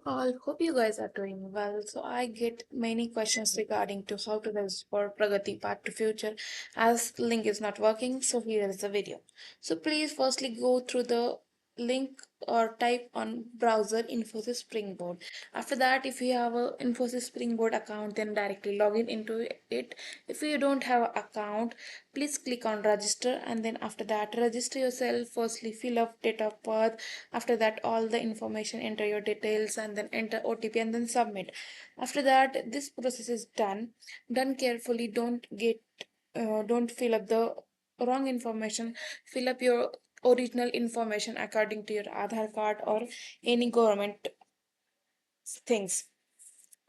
I hope you guys are doing well. So I get many questions regarding to how to register for Pragati Path to Future as link is not working. So here is the video. So please firstly go through the link or type on browser Infosys Springboard. After that, if you have a Infosys Springboard account, then directly log in into it. If you don't have an account, please click on register, and then after that register yourself. Firstly fill up date of birth, after that all the information, enter your details and then enter OTP and then submit. After that this process is done carefully. Don't fill up the wrong information. Fill up your original information according to your Aadhaar card or any government things.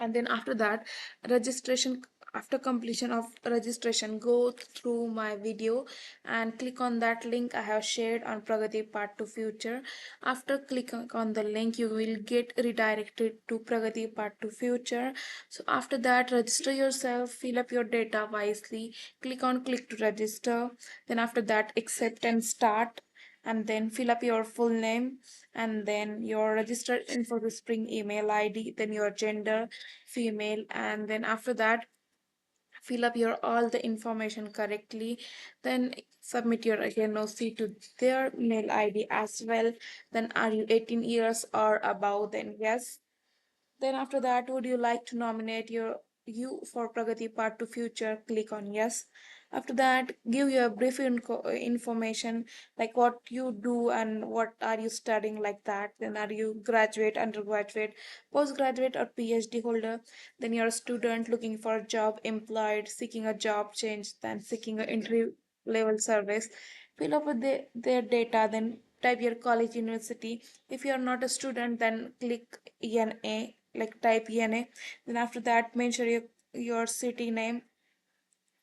And then after that registration, after completion of registration, go through my video and click on that link I have shared on Pragati Part to Future. After clicking on the link, you will get redirected to Pragati Part to Future. So after that register yourself, fill up your data wisely, click on click to register, then after that accept and start, and then fill up your full name and then your registered info the spring email ID, then your gender female, and then after that fill up your all the information correctly, then submit your NOC to their mail ID as well. Then are you 18 years or above, then yes. Then after that, would you like to nominate you for Pragati Part to Future? Click on yes. After that, give your brief information like what you do and what are you studying like that. Then are you graduate, undergraduate, postgraduate or PhD holder? Then you're a student looking for a job, employed, seeking a job change, then seeking an entry level service. Fill up with their data, then type your college, university. If you are not a student, then click ENA, like type ENA. Then after that mention your city name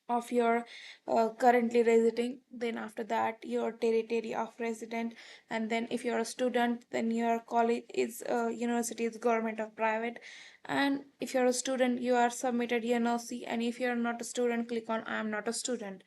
of your currently residing, then after that your territory of resident, and then if you're a student, then your college is university is government or private. And if you're a student, you are submitted NOC, and if you're not a student, click on I am not a student.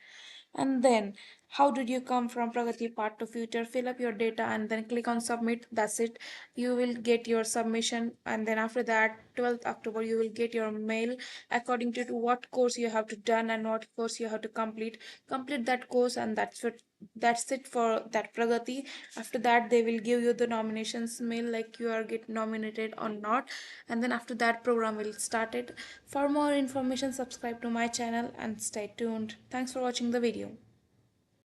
And then how did you come from Pragati Part to Future? Fill up your data and then click on submit. That's it. You will get your submission, and then after that 12th October you will get your mail according to what course you have to done and what course you have to complete that course, and that's it for that Pragati. After that they will give you the nominations mail like you are get nominated or not, and then after that program will start it. For more information, subscribe to my channel and stay tuned. Thanks for watching the video.